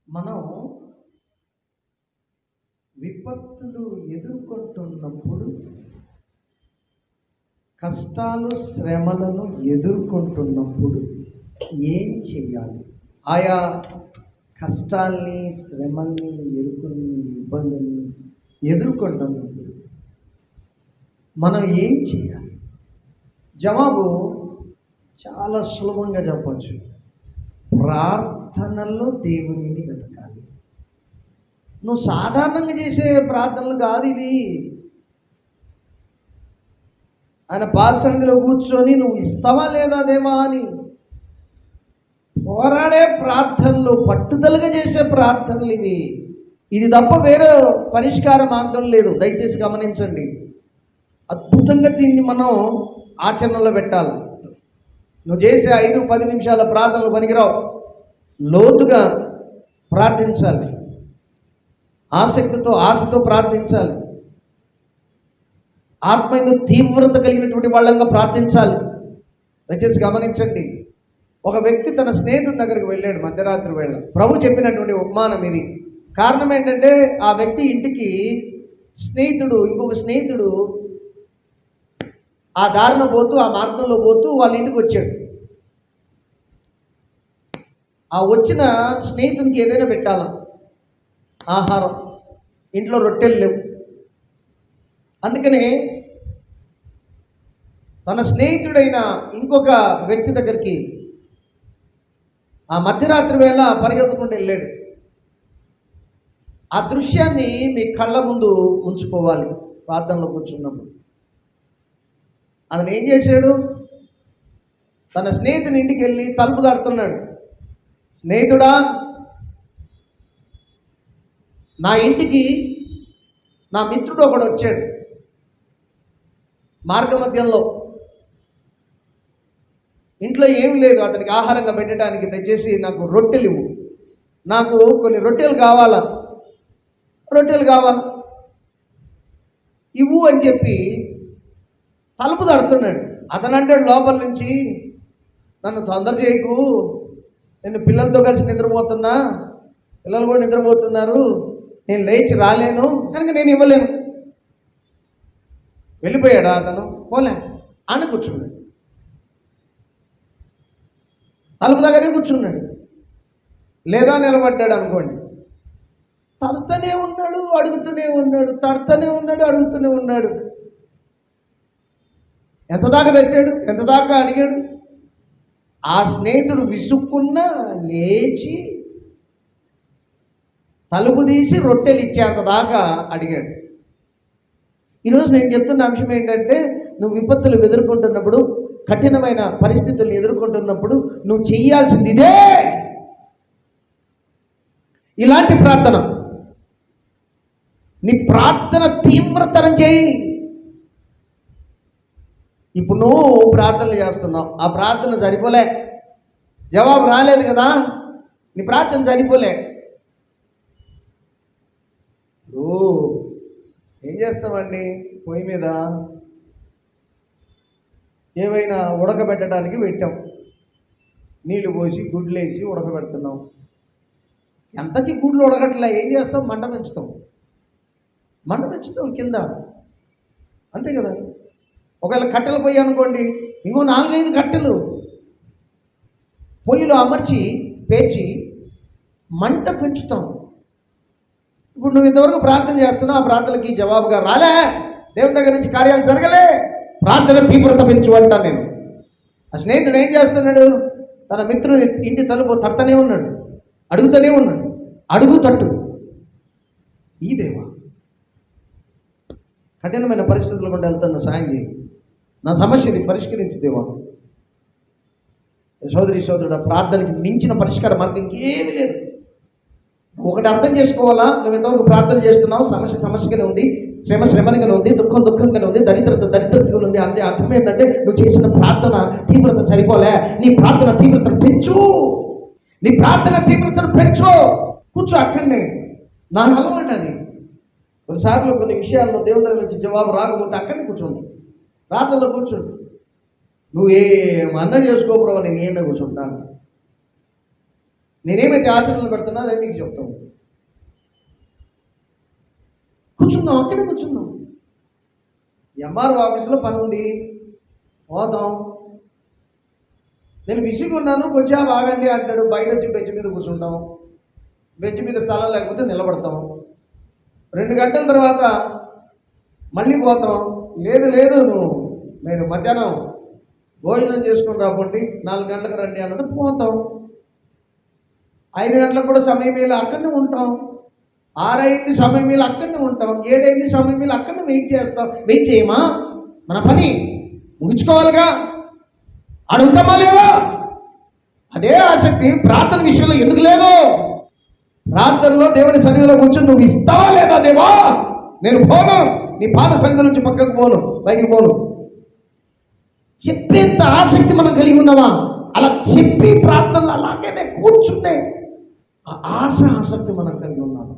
మనం విపత్తులు ఎదుర్కొంటున్నప్పుడు, కష్టాలు శ్రమలను ఎదుర్కొంటున్నప్పుడు ఏం చేయాలి? ఆయా కష్టాల్ని, శ్రమల్ని, ఇబ్బందుల్ని ఎదుర్కొంటున్నప్పుడు మనం ఏం చేయాలి? జవాబు చాలా సులభంగా చెప్పచ్చు. ప్రార్థనల్లో దేవునిని వెతకాలి. నువ్వు సాధారణంగా చేసే ప్రార్థనలు కాదు ఇవి. ఆయన పాదసన్నిధిలో కూర్చొని నువ్వు ఇస్తావా లేదా దేవా అని పోరాడే ప్రార్థనలు, పట్టుదలగా చేసే ప్రార్థనలు ఇవి. ఇది తప్ప వేరే పరిష్కార మార్గం లేదు. దయచేసి గమనించండి. అద్భుతంగా దీన్ని మనం ఆచరణలో పెట్టాలి. నువ్వు చేసే 5-10 నిమిషాల ప్రార్థనలు పనికిరావు. లోతుగా ప్రార్థించాలి. ఆసక్తితో, ఆశతో ప్రార్థించాలి. ఆత్మయందు తీవ్రత కలిగినటువంటి వాళ్ళంగా ప్రార్థించాలి. దయచేసి గమనించండి. ఒక వ్యక్తి తన స్నేహితుడి దగ్గరికి వెళ్ళాడు మధ్యరాత్రి వేళ. ప్రభు చెప్పినటువంటి ఉపమానం ఇది. కారణం ఏంటంటే, ఆ వ్యక్తి ఇంటికి ఇంకొక స్నేహితుడు ఆ దారిన పోతూ, ఆ మార్గంలో పోతూ వాళ్ళ ఇంటికి వచ్చాడు. ఆ వచ్చిన స్నేహితునికి ఏదైనా పెట్టాలా ఆహారం. ఇంట్లో రొట్టెలు లేవు. అందుకనే తన స్నేహితుడైన ఇంకొక వ్యక్తి దగ్గరికి ఆ మధ్యరాత్రి వేళ పరిగెత్తుకుంటూ వెళ్ళాడు. ఆ దృశ్యాన్ని మీ కళ్ళ ముందు ఉంచుకోవాలి. ప్రార్థనలో కూర్చున్నప్పుడు అతను ఏం చేశాడు? తన స్నేహితుని ఇంటికి వెళ్ళి తలుపు తడుతున్నాడు. స్నేహితుడా, నా ఇంటికి నా మిత్రుడు ఒకడు వచ్చాడు. మార్గ మధ్యంలో ఇంట్లో ఏమి లేదు అతనికి ఆహారంగా పెట్టడానికి. దయచేసి నాకు రొట్టెలు ఇవ్వు, నాకు కొన్ని రొట్టెలు కావాలా ఇవ్వు అని చెప్పి తలుపు తడుతున్నాడు. అతను అంటాడు లోపల నుంచి, నన్ను తొందర చేయకు, నేను పిల్లలతో కలిసి నిద్రపోతున్నా, పిల్లలు కూడా నిద్రపోతున్నారు, నేను లేచి రాలేను కనుక నేను ఇవ్వలేను. వెళ్ళిపోయాడా అతను? పోలే, ఆడ కూర్చున్నాడు. తలుపు దగ్గరే కూర్చున్నాడు. లేదా నిలబడ్డాడు అనుకోండి. తడుతూనే ఉన్నాడు, అడుగుతూనే ఉన్నాడు. ఎంత దాకా తట్టాడు, ఎంత దాకా అడిగాడు. ఆ స్నేహితుడు విసుక్కున్నా లేచి తలుపు తీసి రొట్టెలు ఇచ్చేంత దాకా అడిగాడు. ఈరోజు నేను చెప్తున్న అంశం ఏంటంటే, నువ్వు విపత్తులు ఎదుర్కొంటున్నప్పుడు, కఠినమైన పరిస్థితులను ఎదుర్కొంటున్నప్పుడు నువ్వు చేయాల్సింది ఇదే. ఇలాంటి ప్రార్థన, నీ ప్రార్థన తీవ్రతరం చేయి. ఇప్పుడు నువ్వు ప్రార్థనలు చేస్తున్నావు, ఆ ప్రార్థన సరిపోలే, జవాబు రాలేదు కదా, నీ ప్రార్థన సరిపోలే. ఏం చేస్తామండి? పొయ్యి మీద ఏవైనా ఉడకబెట్టడానికి పెట్టాం, నీళ్లు పోసి గుడ్లు వేసి ఉడకబెడుతున్నాం. ఎంతకి గుడ్లు ఉడకట్లే, ఏం చేస్తాం? మంట పెంచుతాం కింద, అంతే కదా. ఒకవేళ కట్టెలు పొయ్యి అనుకోండి, ఇంకో 4-5 కట్టెలు పొయ్యిలో అమర్చి పేర్చి మంట పెంచుతాం. ఇప్పుడు నువ్వు ఇంతవరకు ప్రార్థన చేస్తున్నావు, ఆ ప్రార్థనకి జవాబుగా రాలే, దేవుని దగ్గర నుంచి కార్యాలు జరగలే, ప్రార్థన తీవ్రత పెంచు అంటా నేను. ఆ స్నేహితుడు ఏం చేస్తున్నాడు? తన మిత్రుడు ఇంటి తలుపు తడుతూనే ఉన్నాడు, అడుగుతూనే ఉన్నాడు. అడుగు ఈ దేవా, కఠినమైన పరిస్థితుల గుండా వెళ్తున్న సాయం చేయి, నా సమస్యని పరిష్కరించి దేవా. సోదరుడు, ప్రార్థనకి మించిన పరిష్కార మార్గం ఇంకేమీ లేదు. ఒకటి అర్థం చేసుకోవాలా, నువ్వు ఎంతవరకు ప్రార్థన చేస్తున్నావు, సమస్యగానే ఉంది, శ్రమగానే ఉంది, దుఃఖంగానే ఉంది, దరిద్రతగానే ఉంది. అంటే అర్థం ఏంటంటే, నువ్వు చేసిన ప్రార్థన తీవ్రత సరిపోలే. నీ ప్రార్థన తీవ్రతను పెంచు. కూర్చో అక్కడనే. నా అలవాటు అది. కొన్నిసార్లు కొన్ని విషయాల్లో దేవుని దగ్గర నుంచి జవాబు రాకపోతే అక్కడనే కూర్చోండి, ప్రార్థనలో కూర్చోండి. నువ్వు ఏమన్నా చేసుకో ప్రభు, నేను కూర్చుంటాను. నేనేమైతే ఆచరణలు పెడుతున్నా అదే మీకు చెప్తాను. కూర్చుందాం, అక్కడే కూర్చుందాం. ఎంఆర్ఓ ఆఫీసులో పని ఉంది, పోదాం. నేను విసిగి ఉన్నాను, కొంచెం ఆగండి అంటాడు. బయట వచ్చి బెంచ్ మీద కూర్చుంటాం. బెంచ్ మీద స్థలం లేకపోతే నిలబడతాం. 2 గంటల తర్వాత మళ్ళీ పోతాం. లేదు నేను మధ్యాహ్నం భోజనం చేసుకుని రాబండి, 4 గంటలకు రండి అన్నట్టు పోతాం. 5 గంటలకు కూడా సమయం వేళ అక్కడనే ఉంటాం. 6 అయింది సమయం వేళ అక్కడనే ఉంటాం. 7 అయింది సమయం వేళ అక్కడనే వెయిట్ చేస్తాం. వెయిట్ చేయమా? మన పని ముగించుకోవాలిగా. అడుగుతామా లేదా? అదే ఆసక్తి ప్రార్థన విషయంలో ఎందుకు లేదు? ప్రార్థనలో దేవుని సన్నిధిలో కూర్చొని నువ్వు ఇస్తావా లేదా? దేవా నేను పోను, నీ పాద సన్నిధి నుంచి పక్కకు పోను, బయటికి పోను చెప్పేంత ఆసక్తి మనం కలిగి ఉన్నావా? అలా చెప్పి ప్రార్థనలు అలాగే కూర్చుండే ఆసక్తి మనం కలిగి ఉన్నామా?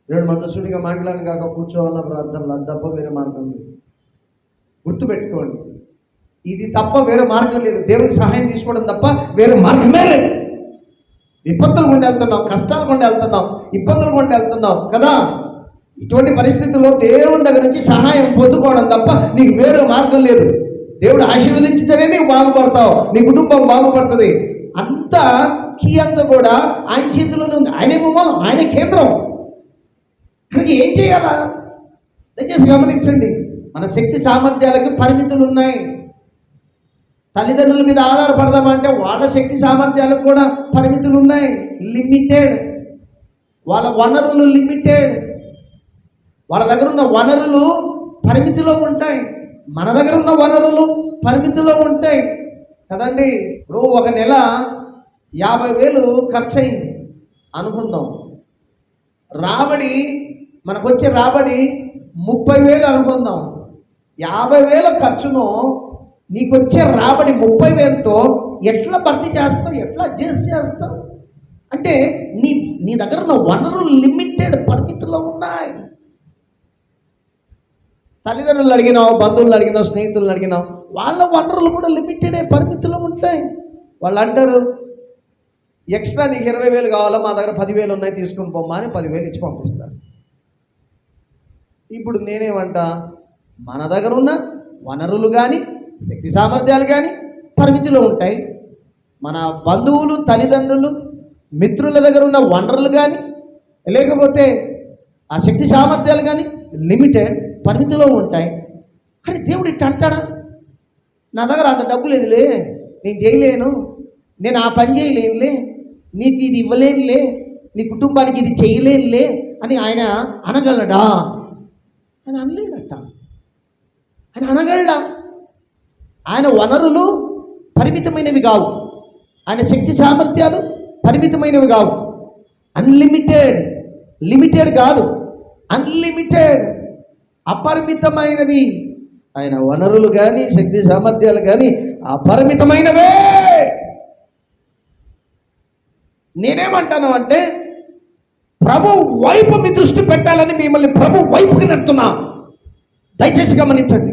2 మందసుడిగా మాట్లాడిన కాక కూర్చోవాలన్న ప్రార్థనలు, అది తప్ప వేరే మార్గం లేదు. గుర్తుపెట్టుకోండి, ఇది తప్ప వేరే మార్గం లేదు. దేవుని సహాయం తీసుకోవడం తప్ప వేరే మార్గమే లేదు. విపత్తులు గుండా వెళ్తున్నావు, కష్టాలు గుండా వెళ్తున్నావు, ఇబ్బందులు గుండా వెళ్తున్నావు కదా. ఇటువంటి పరిస్థితుల్లో దేవుని దగ్గర నుంచి సహాయం పొందుకోవడం తప్ప నీకు వేరే మార్గం లేదు. దేవుడు ఆశీర్వదించితేనే నీకు బాగుపడతావు, నీ కుటుంబం బాగుపడుతుంది. అంతా కీ అంతా కూడా ఆయన చేతిలోనే ఉంది. ఆయనే మూలం, ఆయన కేంద్రం. కనుక ఏం చేయాలా? దయచేసి గమనించండి, మన శక్తి సామర్థ్యాలకు పరిమితులు ఉన్నాయి. తల్లిదండ్రుల మీద ఆధారపడదామంటే వాళ్ళ శక్తి సామర్థ్యాలకు కూడా పరిమితులు ఉన్నాయి. లిమిటెడ్. వాళ్ళ వనరులు లిమిటెడ్. వాళ్ళ దగ్గర ఉన్న వనరులు పరిమితిలో ఉంటాయి. మన దగ్గర ఉన్న వనరులు పరిమితిలో ఉంటాయి కదండి. ఇప్పుడు ఒక నెల 50,000 ఖర్చు అయింది అనుకుందాం. రాబడి మనకొచ్చే రాబడి 30,000 అనుకుందాం. 50,000 ఖర్చును నీకొచ్చే రాబడి 30,000తో ఎట్లా భర్తీ చేస్తావు? ఎట్లా అడ్జస్ట్ చేస్తావు? అంటే నీ దగ్గర ఉన్న వనరులు లిమిటెడ్, పరిమితిలో ఉన్నాయి. తల్లిదండ్రులు అడిగినావు, బంధువులు అడిగినావు, స్నేహితులను అడిగినావు, వాళ్ళ వనరులు కూడా లిమిటెడే, పరిమితిలో ఉంటాయి. వాళ్ళు అంటారు, ఎక్స్ట్రా నీకు 20,000 కావాలా, మా దగ్గర 10,000 ఉన్నాయి, తీసుకుని పోమ్మా అని 10,000 ఇచ్చి పంపిస్తారు. ఇప్పుడు నేనేమంటా, మన దగ్గర ఉన్న వనరులు కానీ శక్తి సామర్థ్యాలు కానీ పరిమితిలో ఉంటాయి. మన బంధువులు, తల్లిదండ్రులు, మిత్రుల దగ్గర ఉన్న వనరులు కానీ లేకపోతే ఆ శక్తి సామర్థ్యాలు కానీ లిమిటెడ్, పరిమితిలో ఉంటాయి. కానీ దేవుడు ఇట్ట అంటాడా? నా దగ్గర అంత డబ్బు లేదులే, నేను చేయలేను, నేను ఆ పని చేయలేనులే, నీకు ఇది ఇవ్వలేనులే, నీ కుటుంబానికి ఇది చేయలేనులే అని ఆయన అనగలడా? ఆయన అనలేడట. ఆయన అనగలడా? ఆయన వనరులు పరిమితమైనవి కావు, ఆయన శక్తి సామర్థ్యాలు పరిమితమైనవి కావు. అన్లిమిటెడ్, లిమిటెడ్ కాదు, అన్లిమిటెడ్, అపరిమితమైనవి. ఆయన వనరులు కానీ శక్తి సామర్థ్యాలు కానీ అపరిమితమైనవే. నేనేమంటాను అంటే, ప్రభు వైపు మీ దృష్టి పెట్టాలని మిమ్మల్ని ప్రభు వైపుకి నెడుతున్నా. దయచేసి గమనించండి,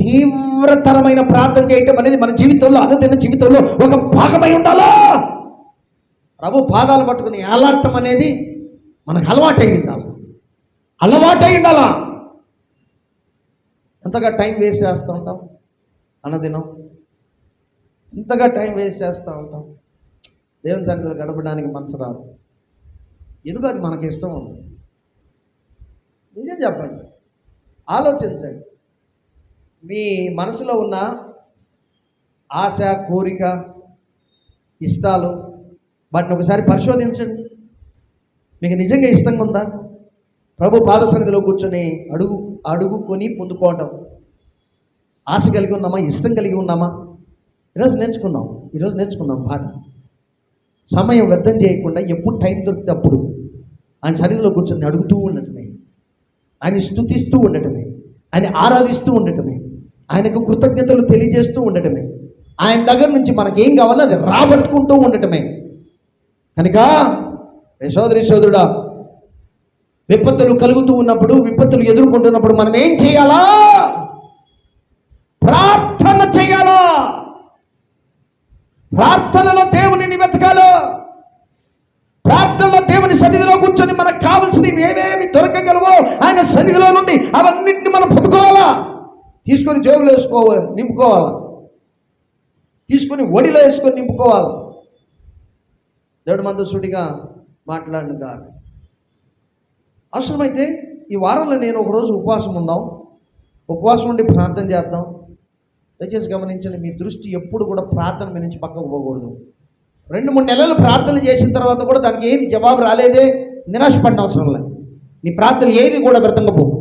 తీవ్రతరమైన ప్రార్థన చేయటం అనేది మన జీవితంలో, అనుదిన జీవితంలో ఒక భాగమై ఉండాలా. ప్రభు పాదాలు పట్టుకుని ఏలాడటం అనేది మనకు అలవాటై ఉండాలా. ఎంతగా టైం వేస్ట్ చేస్తూ ఉంటాం అన్నదినం, ఎంతగా టైం వేస్ట్ చేస్తూ ఉంటాం. దేవుని సన్నిధిలో గడపడానికి మనసు రాదు. ఎందుకు? అది మనకి ఇష్టం ఉంది. నిజం చెప్పండి, ఆలోచించండి. మీ మనసులో ఉన్న ఆశ, కోరిక, ఇష్టాలు, వాటిని ఒకసారి పరిశోధించండి. మీకు నిజంగా ఇష్టంగా ఉందా? ప్రభు పాద సన్నిధిలో కూర్చొని అడుగుకొని పొందుకోవటం ఆశ కలిగి ఉన్నామా? ఇష్టం కలిగి ఉన్నామా? ఈరోజు నేర్చుకుందాం పాట. సమయం వ్యర్థం చేయకుండా ఎప్పుడు టైం దొరికితే అప్పుడు ఆయన సన్నిధిలో కూర్చొని అడుగుతూ ఉండటమే, ఆయన స్తుతిస్తూ ఉండటమే, ఆయన ఆరాధిస్తూ ఉండటమే, ఆయనకు కృతజ్ఞతలు తెలియజేస్తూ ఉండటమే, ఆయన దగ్గర నుంచి మనకేం కావాలో అది రాబట్టుకుంటూ ఉండటమే. కనుక సోదరుడా, విపత్తులు కలుగుతూ ఉన్నప్పుడు, విపత్తులు ఎదుర్కొంటున్నప్పుడు మనం ఏం చేయాలా? ప్రార్థన చేయాలా. ప్రార్థనలో దేవునిని వెతకాలి. చేయాలో, ప్రార్థనలో దేవుని సన్నిధిలో కూర్చొని మనకు కావలసినవి ఏవేవి దొరకగలవో ఆయన సన్నిధిలో నుండి అవన్నిటిని మనం పొందుకోవాలా, తీసుకొని జోబులో వేసుకోవాలి, నింపుకోవాలా, తీసుకొని ఒడిలో వేసుకొని నింపుకోవాలి. దేవుడు మనతో సూటిగా మాట్లాడిన కాదు. అవసరమైతే ఈ వారంలో నేను ఒకరోజు ఉపవాసం ఉందాం, ఉపవాసం ఉండి ప్రార్థన చేద్దాం. దయచేసి గమనించండి, మీ దృష్టి ఎప్పుడు కూడా ప్రార్థన మీద నుంచి పక్కకు పోకూడదు. 2-3 నెలలు ప్రార్థన చేసిన తర్వాత కూడా దానికి ఏమి జవాబు రాలేదే, నిరాశపడిన అవసరం లేదు. నీ ప్రార్థనలు ఏవి కూడా వ్యర్థంగా పోవు.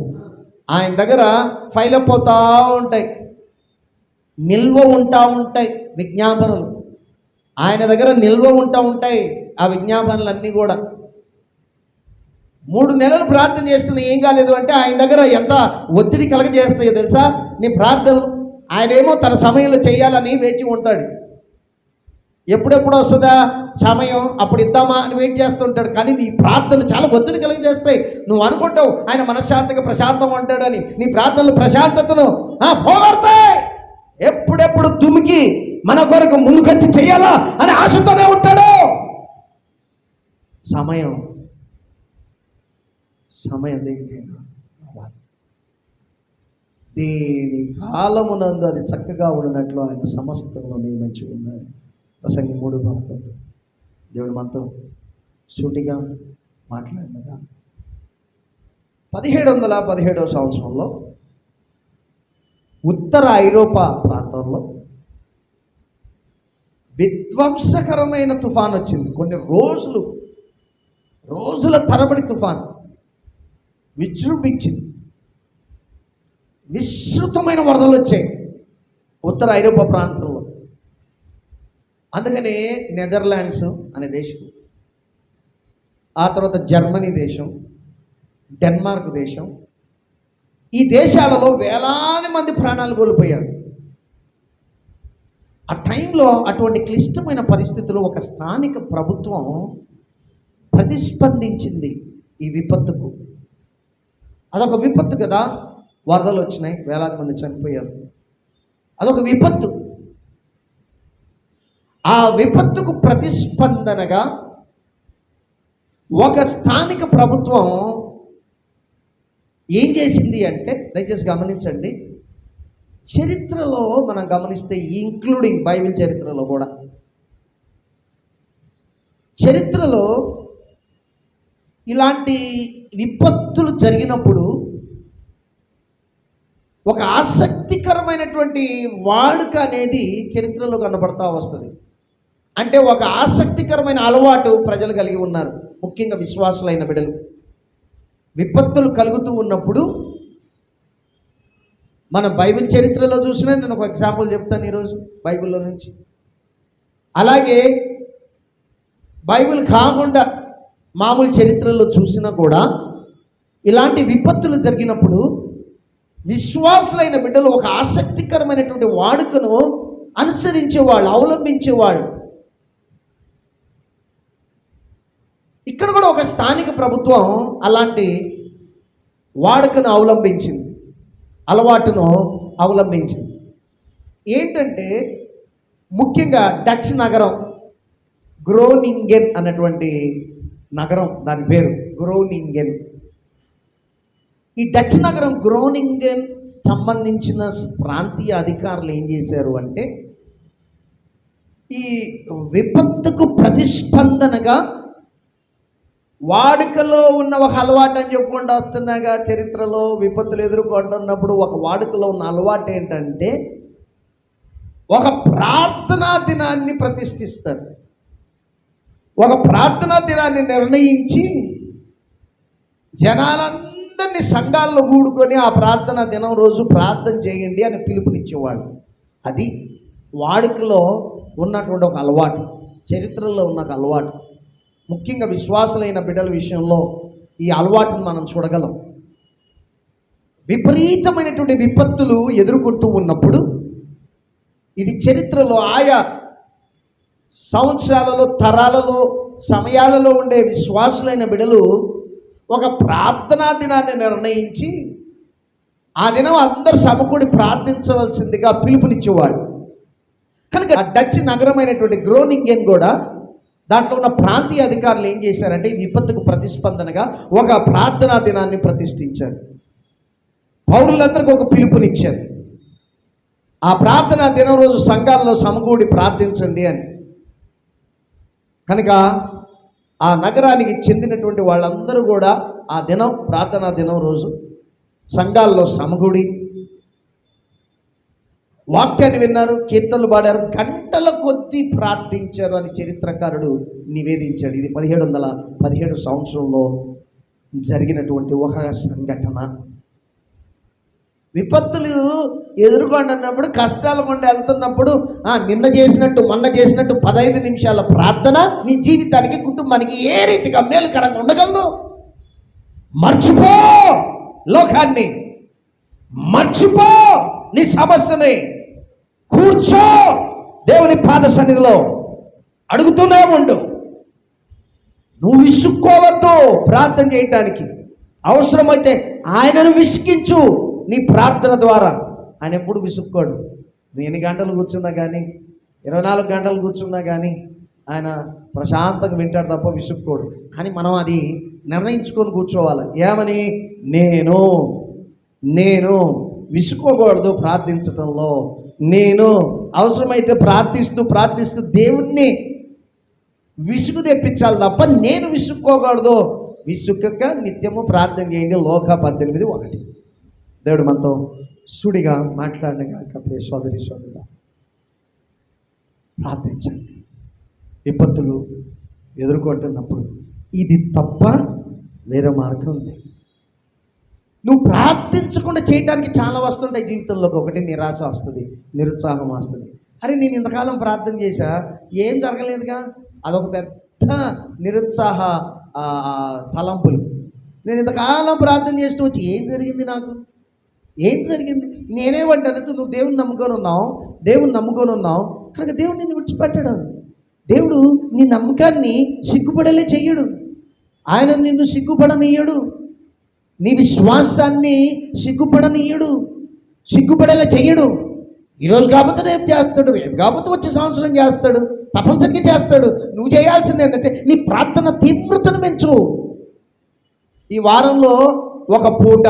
ఆయన దగ్గర ఫైల్ అప్ అవుతూ ఉంటాయి, నిల్వ ఉంటాయి విజ్ఞాపనలు. ఆయన దగ్గర నిల్వ ఉంటాయి ఆ విజ్ఞాపనలన్నీ కూడా. 3 నెలలు ప్రార్థన చేస్తున్నా ఏం కాలేదు అంటే ఆయన దగ్గర ఎంత ఒత్తిడి కలగజేస్తాయో తెలుసా నీ ప్రార్థనలు. ఆయనేమో తన సమయంలో చేయాలని వేచి ఉంటాడు. ఎప్పుడెప్పుడు వస్తుందా సమయం, అప్పుడు ఇద్దామా అని వెయిట్ చేస్తుంటాడు. కానీ నీ ప్రార్థనలు చాలా ఒత్తిడి కలగజేస్తాయి. నువ్వు అనుకుంటావు ఆయన మనశ్శాంతిగా ప్రశాంతంగా ఉంటాడని, నీ ప్రార్థనలు ప్రశాంతతను పోగొడతాయి. ఎప్పుడెప్పుడు తుమికి మన కొరకు ముందుకొచ్చి చెయ్యాలా అని ఆశతోనే ఉంటాడు. సమయం దేనికైనా దేని కాలమునందు అది చక్కగా ఉన్నట్లు ఆయన సమస్తంలో నియమించి ఉన్నాడు. ప్రసంగి 3:11. దేవుడు మనతో సూటిగా మాట్లాడినగా 1717వ సంవత్సరంలో ఉత్తర ఐరోపా ప్రాంతంలో విధ్వంసకరమైన తుఫాన్ వచ్చింది. కొన్ని రోజుల తరబడి తుఫాన్ విజృంభించింది. విస్తృతమైన వరదలు వచ్చాయి ఉత్తర ఐరోపా ప్రాంతంలో. అందుకనే నెదర్లాండ్స్ అనే దేశం, ఆ తర్వాత జర్మనీ దేశం, డెన్మార్క్ దేశం, ఈ దేశాలలో వేలాది మంది ప్రాణాలు కోల్పోయారు. ఆ టైంలో అటువంటి క్లిష్టమైన పరిస్థితుల్లో ఒక స్థానిక ప్రభుత్వం ప్రతిస్పందించింది ఈ విపత్తుకు. అదొక విపత్తు కదా, వరదలు వచ్చినాయి, వేలాది మంది చనిపోయారు, అదొక విపత్తు. ఆ విపత్తుకు ప్రతిస్పందనగా ఒక స్థానిక ప్రభుత్వం ఏం చేసింది అంటే, దయచేసి గమనించండి, చరిత్రలో మనం గమనిస్తే ఇంక్లూడింగ్ బైబిల్ చరిత్రలో కూడా, చరిత్రలో ఇలాంటి విపత్తులు జరిగినప్పుడు ఒక ఆసక్తికరమైనటువంటి వాడుక అనేది చరిత్రలో కనబడతా వస్తుంది. అంటే ఒక ఆసక్తికరమైన అలవాటు ప్రజలు కలిగి ఉన్నారు, ముఖ్యంగా విశ్వాసులైన బిడ్డలు. విపత్తులు కలుగుతూ ఉన్నప్పుడు మన బైబిల్ చరిత్రలో చూసినా, నేను ఒక ఎగ్జాంపుల్ చెప్తాను ఈరోజు బైబిల్లో నుంచి. అలాగే బైబిల్ కాకుండా మామూలు చరిత్రలో చూసినా కూడా ఇలాంటి విపత్తులు జరిగినప్పుడు విశ్వాసులైన బిడ్డలు ఒక ఆసక్తికరమైనటువంటి వాడుకను అనుసరించేవాళ్ళు, అవలంబించేవాళ్ళు. ఇక్కడ కూడా ఒక స్థానిక ప్రభుత్వం అలాంటి వాడుకను అవలంబించింది, అలవాటును అవలంబించింది. ఏంటంటే ముఖ్యంగా డచ్ నగరం గ్రోనింగెన్ అన్నటువంటి నగరం, దాని పేరు గ్రోనింగెన్. ఈ డచ్ నగరం గ్రోనింగెన్ సంబంధించిన ప్రాంతీయ అధికారులు ఏం చేశారు అంటే, ఈ విపత్తుకు ప్రతిస్పందనగా వాడుకలో ఉన్న ఒక అలవాటు అని చెప్పుకుంటూ వస్తున్నాగా, చరిత్రలో విపత్తులు ఎదుర్కొంటున్నప్పుడు ఒక వాడుకలో ఉన్న అలవాటు ఏంటంటే, ఒక ప్రార్థనా దినాన్ని ప్రతిష్ఠిస్తారు. ఒక ప్రార్థనా దినాన్ని నిర్ణయించి జనాలందరినీ సంఘాల్లో కూడుకొని ఆ ప్రార్థనా దినం రోజు ప్రార్థన చేయండి అని పిలుపునిచ్చేవాడు. అది వాడుకలో ఉన్నటువంటి ఒక అలవాటు, చరిత్రలో ఉన్న ఒక అలవాటు. ముఖ్యంగా విశ్వాసులైన బిడ్డల విషయంలో ఈ అలవాటును మనం చూడగలం. విపరీతమైనటువంటి విపత్తులు ఎదుర్కొంటూ ఉన్నప్పుడు, ఇది చరిత్రలో ఆయా సంవత్సరాలలో, తరాలలో, సమయాలలో ఉండే విశ్వాసులైన బిడ్డలు ఒక ప్రార్థనా దినాన్ని నిర్ణయించి ఆ దినం అందరు సమకూడి ప్రార్థించవలసిందిగా పిలుపునిచ్చేవాడు. కనుక డచ్ నగరమైనటువంటి గ్రోనింగెన్ కూడా దాంట్లో ఉన్న ప్రాంతీయ అధికారులు ఏం చేశారంటే ఈ విపత్తుకు ప్రతిస్పందనగా ఒక ప్రార్థనా దినాన్ని ప్రతిష్ఠించారు. పౌరులందరికీ ఒక పిలుపునిచ్చారు. ఆ ప్రార్థనా దినం రోజు సంఘాల్లో సమకూడి ప్రార్థించండి అని. కనుక ఆ నగరానికి చెందినటువంటి వాళ్ళందరూ కూడా ఆ దినం ప్రార్థనా దినం రోజు సంఘాల్లో సమకూడి వాక్యాన్ని విన్నారు, కీర్తనలు పాడారు, గంటల కొద్దీ ప్రార్థించారు అని చరిత్రకారుడు నివేదించాడు. ఇది 1717 సంవత్సరంలో జరిగినటువంటి ఒక సంఘటన. విపత్తులు ఎదుర్కొంటున్నప్పుడు, కష్టాలు గుండా వెళ్తున్నప్పుడు నిన్న చేసినట్టు మొన్న చేసినట్టు 15 నిమిషాల ప్రార్థన నీ జీవితానికి, కుటుంబానికి ఏ రీతిగా మేలుకరంగా ఉండగలదు? మర్చిపో లోకాన్ని, మర్చిపో నీ సమస్యని, కూర్చో దేవుని పాద సన్నిధిలో అడుగుతూనే ఉండు. నువ్వు విసుక్కోవద్దు ప్రార్థన చేయటానికి. అవసరమైతే ఆయనను విసిగించు నీ ప్రార్థన ద్వారా. ఆయన ఎప్పుడు విసుక్కోడు. నువ్వు ఎన్ని గంటలు కూర్చున్నా కానీ, 24 గంటలు కూర్చున్నా కానీ ఆయన ప్రశాంతంగా వింటాడు తప్ప విసుక్కోడు. కానీ మనం అది నిర్ణయించుకొని కూర్చోవాలి. ఏమని? నేను విసుకోకూడదు ప్రార్థించటంలో. నేను అవసరమైతే ప్రార్థిస్తూ దేవుణ్ణి విసుగు తెప్పించాలి తప్ప నేను విసుక్కోకూడదు. విసుక్కక నిత్యము ప్రార్థన చేయండి. లోక 18:1. దేవుడు మనతో సుడిగా మాట్లాడినగాక. ప్రియ సోదరి సోదరుడా, ప్రార్థించండి. విపత్తులు ఎదుర్కొంటున్నప్పుడు ఇది తప్ప వేరే మార్గం లేదు. నువ్వు ప్రార్థించకుండా చేయడానికి చాలా వస్తుంటాయి జీవితంలోకి. ఒకటి నిరాశ వస్తుంది, నిరుత్సాహం వస్తుంది. అరే నేను ఇంతకాలం ప్రార్థన చేశా, ఏం జరగలేదుగా, అదొక పెద్ద నిరుత్సాహ తలంపులు. నేను ఇంతకాలం ప్రార్థన చేస్తూ వచ్చి ఏం జరిగింది, నాకు ఏం జరిగింది? నేనేమంటానంటే నువ్వు దేవుని నమ్ముకొని ఉన్నావు కనుక దేవుడు నిన్ను విడిచిపెట్టాడు. దేవుడు నీ నమ్మకాన్ని సిగ్గుపడేలా చెయ్యడు. ఆయన నిన్ను సిగ్గుపడనీయడు. నీ విశ్వాసాన్ని సిగ్గుపడేలా చెయ్యడు. ఈరోజు కాకపోతే రేపు చేస్తాడు, రేపు కాకపోతే వచ్చే సంవత్సరం చేస్తాడు, తప్పనిసరిగా చేస్తాడు. నువ్వు చేయాల్సింది ఏంటంటే నీ ప్రార్థన తీవ్రతను పెంచు. ఈ వారంలో ఒక పూట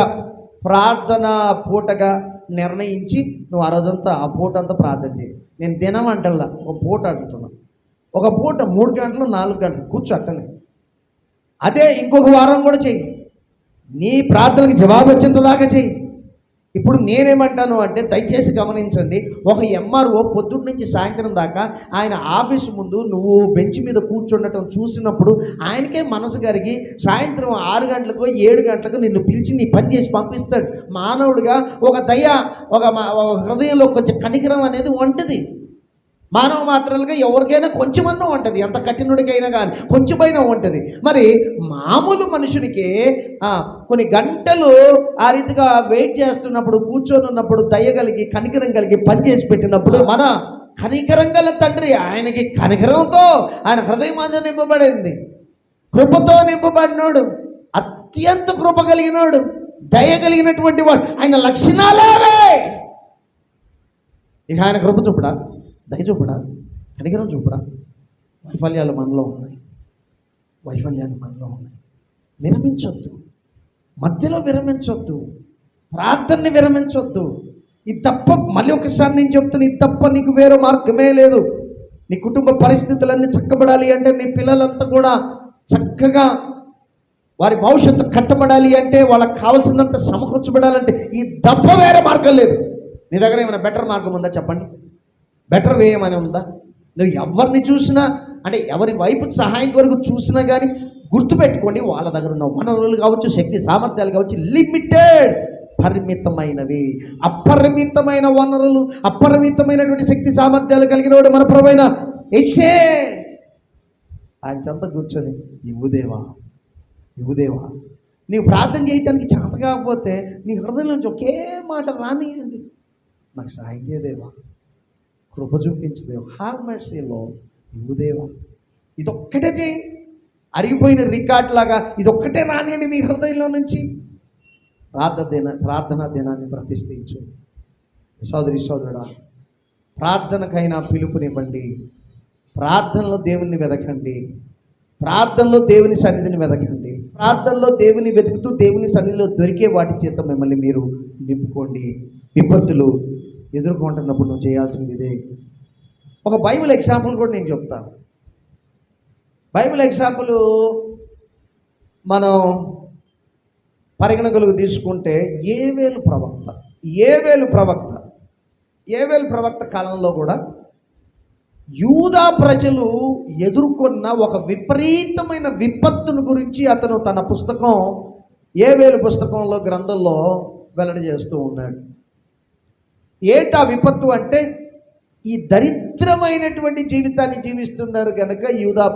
ప్రార్థన పూటగా నిర్ణయించి నువ్వు ఆ రోజంతా ఆ పూట అంతా ప్రార్థన చేయి. నేను దినం అంటల్లా, ఒక పూట అంటున్నా. ఒక పూట 3 గంటలు 4 గంటలు కూర్చో అట్టలే. అదే ఇంకొక వారం కూడా చెయ్యి. నీ ప్రార్థనకి జవాబు వచ్చేంత దాకా చెయ్యి. ఇప్పుడు నేనేమంటాను అంటే దయచేసి గమనించండి. ఒక ఎంఆర్ఓ పొద్దున్న నుంచి సాయంత్రం దాకా ఆయన ఆఫీసు ముందు నువ్వు బెంచ్ మీద కూర్చుండటం చూసినప్పుడు ఆయనకే మనసు కరిగి సాయంత్రం 6 గంటలకు 7 గంటలకు నిన్ను పిలిచి నీ పని చేసి పంపిస్తాడు. మానవుడిగా ఒక దయ, ఒక హృదయంలో కొంచెం కనికరం అనేది ఉంటుంది. మానవ మాత్రాలుగా ఎవరికైనా కొంచెమన్నా ఉంటుంది, ఎంత కఠినుడికైనా కానీ కొంచెమైనా ఉంటుంది. మరి మామూలు మనుషునికి కొన్ని గంటలు ఆ రీతిగా వెయిట్ చేస్తున్నప్పుడు, కూర్చొని ఉన్నప్పుడు దయ కలిగి కనికరం కలిగి పనిచేసి పెట్టినప్పుడు మన కనికరం గల తండ్రి ఆయనకి కనికరంతో ఆయన హృదయం అంతా నింపబడింది, కృపతో నింపబడినోడు, అత్యంత కృప కలిగినోడు, దయ కలిగినటువంటి వాడు. ఆయన లక్షణాలేవే. ఇక ఆయన కృప చూపడా, దయ చూపడా, కనికరం చూపడా? వైఫల్యాలు మనలో ఉన్నాయి. విరమించొద్దు, మధ్యలో విరమించొద్దు, ప్రార్థనని విరమించొద్దు. ఇది తప్ప, మళ్ళీ ఒకసారి నేను చెప్తాను, ఇది తప్ప నీకు వేరే మార్గమే లేదు. నీ కుటుంబ పరిస్థితులన్నీ చక్కబడాలి అంటే, నీ పిల్లలంతా కూడా చక్కగా వారి భవిష్యత్తు కట్టబడాలి అంటే, వాళ్ళకి కావాల్సినంత సమకూర్చబడాలంటే ఈ తప్ప వేరే మార్గం లేదు. నీ దగ్గర ఏమైనా బెటర్ మార్గం ఉందా చెప్పండి? బెటర్ వే ఏమైనా ఉందా? నువ్వు ఎవరిని చూసినా అంటే ఎవరి వైపు సహాయం కొరకు చూసినా కానీ గుర్తుపెట్టుకోండి, వాళ్ళ దగ్గర ఉన్న వనరులు కావచ్చు, శక్తి సామర్థ్యాలు కావచ్చు, లిమిటెడ్, పరిమితమైనవి. అపరిమితమైన వనరులు, అపరిమితమైనటువంటి శక్తి సామర్థ్యాలు కలిగిన వాడు మన ప్రభువైన యేసే. ఆయన చెంత కూర్చొని ఇవ్వుదేవా నీవు ప్రార్థన చేయటానికి చేత కాకపోతే నీ హృదయం నుంచి ఒకే మాట రానియండి, నాకు సహాయం చేయదేవా, కృప చూపించదేవా, హ్యావ్ మెర్సీ లార్డ్, ఇవ్వుదేవా. ఇదొక్కటే చేయి. అరిగిపోయిన రికార్డ్ లాగా ఇదొక్కటే రానియండి నీ హృదయంలో నుంచి. ప్రార్థనా దినాన్ని ప్రతిష్ఠించు. సోదరి సోదరుడా, ప్రార్థనకైనా పిలుపునివ్వండి. ప్రార్థనలో దేవుని వెతకండి, ప్రార్థనలో దేవుని సన్నిధిని వెతకండి, ప్రార్థనలో దేవుని వెతుకుతూ దేవుని సన్నిధిలో దొరికే వాటి చేత మిమ్మల్ని మీరు నింపుకోండి. విపత్తులు ఎదుర్కొంటున్నప్పుడు నువ్వు చేయాల్సింది ఇదే. ఒక బైబిల్ ఎగ్జాంపుల్ కూడా నేను చెప్తాను. బైబిల్ ఎగ్జాంపుల్ మనం పరిగణలోకి తీసుకుంటే ఏవేలు ప్రవక్త కాలంలో కూడా యూదా ప్రజలు ఎదుర్కొన్న ఒక విపరీతమైన విపత్తును గురించి అతను తన పుస్తకం ఏవేలు పుస్తకంలో గ్రంథంలో వెల్లడి చేస్తూ ఉన్నాడు. ఏంటా విపత్తు అంటే, ఈ దరిద్రమైనటువంటి జీవితాన్ని జీవిస్తున్నారు కనుక యూదా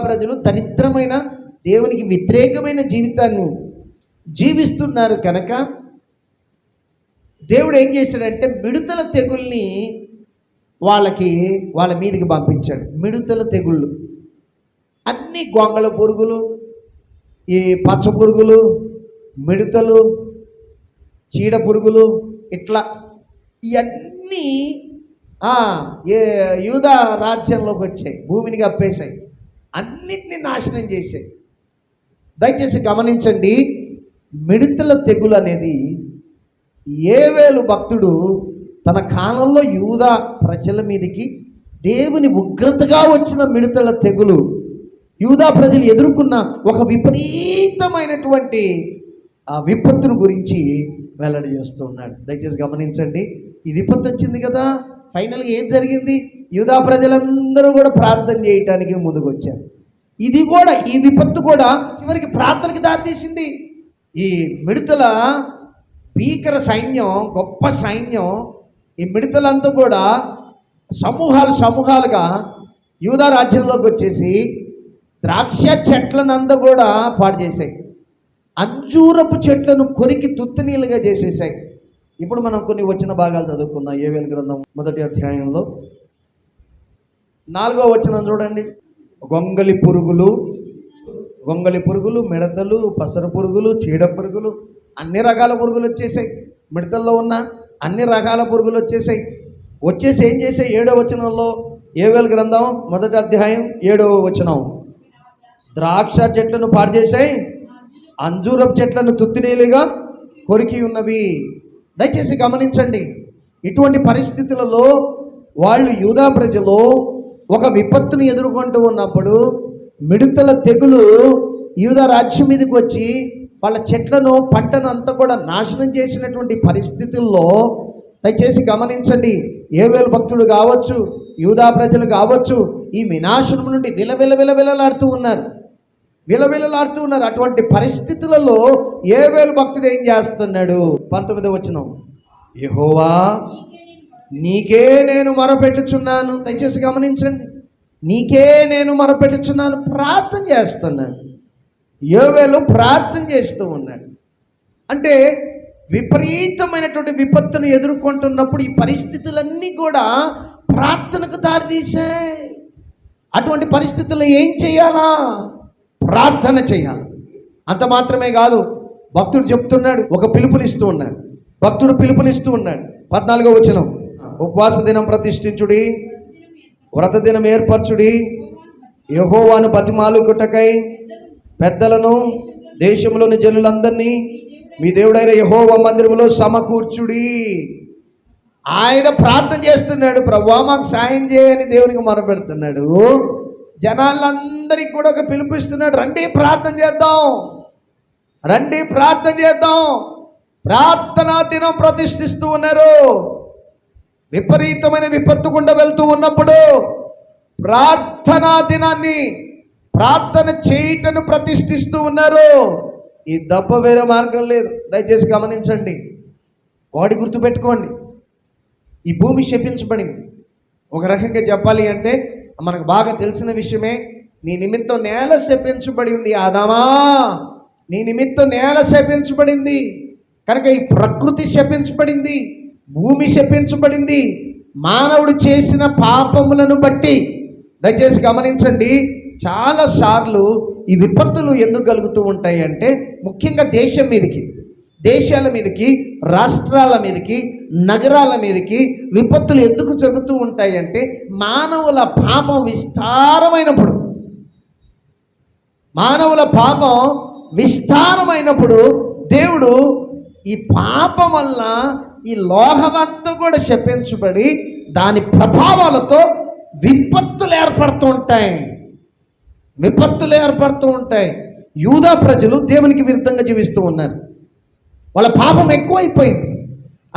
ప్రజలు దరిద్రమైన దేవునికి వ్యతిరేకమైన జీవితాన్ని జీవిస్తున్నారు కనుక దేవుడు ఏం చేశాడంటే మిడతల తెగుల్ని వాళ్ళ మీదకి పంపించాడు. మిడతల తెగుళ్ళు అన్ని గొంగళ పురుగులు, ఈ పచ్చ పురుగులు, మిడతలు, చీడ పురుగులు, ఇట్లా ఇవన్నీ యూదా రాజ్యంలోకి వచ్చాయి, భూమిని కప్పేశాయి, అన్నిటినీ నాశనం చేశాయి. దయచేసి గమనించండి, మిడతల తెగులు అనేది ఏవేలు భక్తుడు తన కాలంలో యూదా ప్రజల మీదకి దేవుని ఉగ్రతగా వచ్చిన మిడతల తెగులు యూదా ప్రజలు ఎదుర్కొన్న ఒక విపరీతమైనటువంటి విపత్తును గురించి వెల్లడి చేస్తూ ఉన్నాడు. దయచేసి గమనించండి, ఈ విపత్తు వచ్చింది కదా, ఫైనల్గా ఏం జరిగింది? యూదా ప్రజలందరూ కూడా ప్రార్థన చేయటానికి ముందుకు వచ్చారు. ఈ విపత్తు కూడా చివరికి ప్రార్థనకి దారితీసింది. ఈ మిడతల భీకర సైన్యం, గొప్ప సైన్యం, ఈ మిడతలంతా కూడా సమూహాలుగా యూదా రాజ్యంలోకి వచ్చేసి ద్రాక్ష చెట్లనంతా కూడా పాడు చేశాయి, అంజూరపు చెట్లను కొరికి తుత్తునీలుగా చేసేసాయి. ఇప్పుడు మనం కొన్ని వచ్చిన భాగాలు చదువుకుందాం. ఏవేలు గ్రంథం 1వ అధ్యాయంలో 4వ వచనం చూడండి. గొంగలి పురుగులు, మిడతలు, పసర పురుగులు, చీడ పురుగులు, అన్ని రకాల పురుగులు వచ్చేసాయి. మిడతల్లో ఉన్న అన్ని రకాల పురుగులు వచ్చేసి ఏం చేసాయి? 7వ వచనంలో ఏవేలు గ్రంథం 1వ అధ్యాయం 7వ వచనం, ద్రాక్ష చెట్లను పాడు చేసాయి, అంజూరపు చెట్లను తుత్తినీలుగా కొరికి ఉన్నవి. దయచేసి గమనించండి, ఇటువంటి పరిస్థితులలో వాళ్ళు యూదా ప్రజలు ఒక విపత్తును ఎదుర్కొంటూ ఉన్నప్పుడు మిడతల తెగులు యూదా రాజ్యం మీదకి వచ్చి వాళ్ళ చెట్లను, పంటను అంతా కూడా నాశనం చేసినటువంటి పరిస్థితుల్లో దయచేసి గమనించండి, ఏవేలు భక్తుడు కావచ్చు, యూదా ప్రజలు కావచ్చు, ఈ వినాశనం నుండి విలవిలలాడుతూ ఉన్నారు. అటువంటి పరిస్థితులలో ఏవేలు భక్తుడు ఏం చేస్తున్నాడు? 19వ వచనం, యెహోవా నీకే నేను మొరపెట్టుచున్నాను. దయచేసి గమనించండి, నీకే నేను మొరపెట్టుచున్నాను, ప్రార్థన చేస్తున్నాడు. యోవేలు ప్రార్థన చేస్తూ ఉన్నాడు. అంటే విపరీతమైనటువంటి విపత్తును ఎదుర్కొంటున్నప్పుడు ఈ పరిస్థితులన్నీ కూడా ప్రార్థనకు దారితీశాయి. అటువంటి పరిస్థితుల్లో ఏం చేయాలా? ప్రార్థన చేయాలి. అంత మాత్రమే కాదు, భక్తుడు చెప్తున్నాడు, ఒక పిలుపునిస్తూ ఉన్నాడు. 14వ వచనం, ఉపవాస దినం ప్రతిష్ఠించుడి, వ్రత దినం ఏర్పరచుడి, యెహోవాను బతిమాలుకొనుటకై పెద్దలను దేశంలోని జనులందరినీ మీ దేవుడైన యెహోవా మందిరములో సమకూర్చుడి. ఆయన ప్రార్థన చేస్తున్నాడు, ప్రభువా మాకు సాయం చేయని దేవునికి మొరపెడుతున్నాడు. జనాలందరికీ కూడా ఒక పిలుపిస్తున్నాడు, రండి ప్రార్థన చేద్దాం. ప్రార్థనా దినం ప్రతిష్ఠిస్తూ ఉన్నారు. విపరీతమైన విపత్తు గుండా వెళ్తూ ఉన్నప్పుడు ప్రార్థనా దినాన్ని, ప్రార్థన చేయటను ప్రతిష్ఠిస్తూ ఉన్నారు. ఈ దప్ప వేరే మార్గం లేదు. దయచేసి గమనించండి, వాడి గుర్తుపెట్టుకోండి, ఈ భూమి శపించబడింది. ఒక రకంగా చెప్పాలి అంటే మనకు బాగా తెలిసిన విషయమే, నీ నిమిత్తం నేల శపించబడి ఉంది. ఆదామా, నీ నిమిత్తం నేల శపించబడింది కనుక ఈ ప్రకృతి శపించబడింది, భూమి శపించబడింది మానవుడు చేసిన పాపములను బట్టి. దయచేసి గమనించండి, చాలాసార్లు ఈ విపత్తులు ఎందుకు కలుగుతూ ఉంటాయి అంటే, ముఖ్యంగా దేశాల మీదకి, రాష్ట్రాల మీదకి, నగరాల మీదకి విపత్తులు ఎందుకు జరుగుతూ ఉంటాయి అంటే మానవుల పాపం విస్తారమైనప్పుడు, దేవుడు ఈ పాపం వల్ల ఈ లోకమంతా కూడా శపించబడి దాని ప్రభావాలతో విపత్తులు ఏర్పడుతూ ఉంటాయి. యూదా ప్రజలు దేవునికి విరుద్ధంగా జీవిస్తూ ఉన్నారు. వాళ్ళ పాపం ఎక్కువైపోయింది.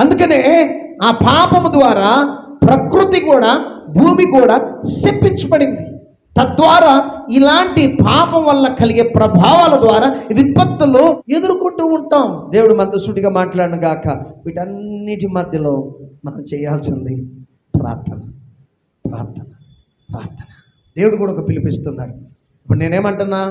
అందుకనే ఆ పాపము ద్వారా ప్రకృతి కూడా, భూమి కూడా శపించబడింది. తద్వారా ఇలాంటి పాపం వల్ల కలిగే ప్రభావాల ద్వారా విపత్తులు ఎదుర్కొంటూ ఉంటాం. దేవుడు మనతో సూటిగా మాట్లాడను గాక. వీటన్నిటి మధ్యలో మనం చేయాల్సింది ప్రార్థన. దేవుడు కూడా ఒక పిలిపిస్తున్నాడు. ఇప్పుడు నేనేమంటున్నా,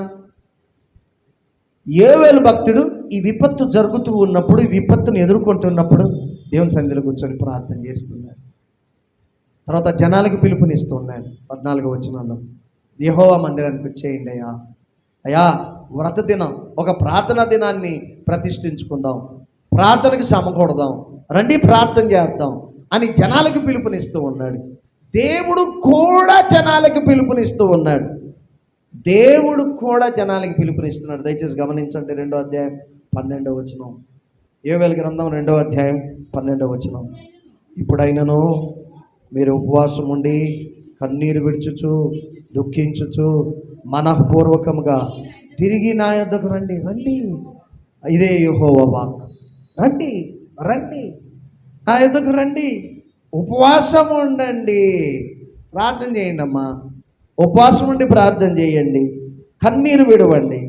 యోవేలు భక్తుడు ఈ విపత్తు జరుగుతూ ఉన్నప్పుడు, ఈ విపత్తును ఎదుర్కొంటున్నప్పుడు దేవుని సన్నిధిలో కూర్చొని ప్రార్థన చేస్తున్నాడు. తర్వాత జనాలకు పిలుపునిస్తున్నాడు. 14వ వచనంలో, యెహోవా మందిరానికి వచ్చేయండి అయ్యా, వ్రత దినం, ఒక ప్రార్థనా దినాన్ని ప్రతిష్ఠించుకుందాం, ప్రార్థనకు సమకూడదాం, రండి ప్రార్థన చేద్దాం అని జనాలకు పిలుపునిస్తూ ఉన్నాడు. దేవుడు కూడా జనాలకు పిలుపునిస్తూ ఉన్నాడు. దయచేసి గమనించండి. 2వ అధ్యాయం 12వ వచనం, యోవేలు గ్రంథం 2వ అధ్యాయం 12వ వచనం. ఇప్పుడైనను మీరు ఉపవాసం ఉండి కన్నీరు విడుచుచు దుఃఖించుచు మనఃపూర్వకముగా తిరిగి నా యొద్దకు రండి. ఇదే యెహోవా వాక్కు. రండి నా యొద్దకు రండి, ఉపవాసం ఉండండి, ప్రార్థన చేయండి అమ్మా, ఉపవాసం ఉండి ప్రార్థన చేయండి, కన్నీరు విడవండి,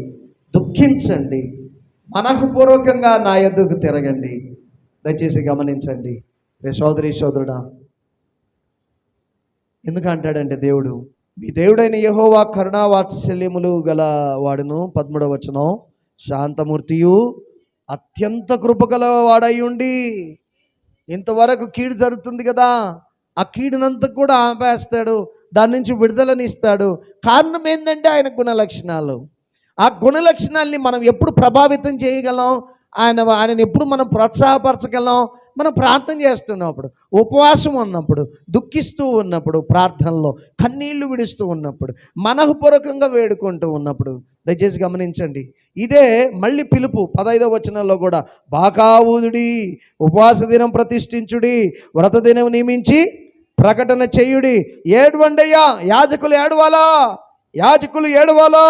దుఃఖించండి, మనఃపూర్వకంగా నా యొద్దకు తిరగండి. దయచేసి గమనించండి సోదరుడా, ఎందుకంటాడంటే దేవుడు, మీ దేవుడైన యెహోవా కరుణావాత్సల్యములు గల వాడును. 13వ వచనం, శాంతమూర్తియు అత్యంత కృపగల వాడై ఉండి, ఇంతవరకు కీడు జరుగుతుంది కదా, ఆ కీడునంతా కూడా ఆపేస్తాడు, దాని నుంచి విడుదలనిస్తాడు. కారణం ఏంటంటే ఆయన గుణలక్షణాలు. ఆ గుణలక్షణాలని మనం ఎప్పుడు ప్రభావితం చేయగలం, ఆయనని ఎప్పుడు మనం ప్రోత్సాహపరచగలం, మనం ప్రార్థన చేస్తున్నప్పుడు, ఉపవాసం ఉన్నప్పుడు, దుఃఖిస్తూ ఉన్నప్పుడు, ప్రార్థనలో కన్నీళ్లు విడుస్తూ ఉన్నప్పుడు, మనఃపూర్వకంగా వేడుకుంటూ ఉన్నప్పుడు. దయచేసి గమనించండి, ఇదే మళ్ళీ పిలుపు 15వ వచనంలో కూడా, బాకా ఊదుడి, ఉపవాస దినం ప్రతిష్ఠించుడి, వ్రత దినం నియమించి ప్రకటన చేయుడి, ఏడవండయ్యా, యాజకులు ఏడవాలా.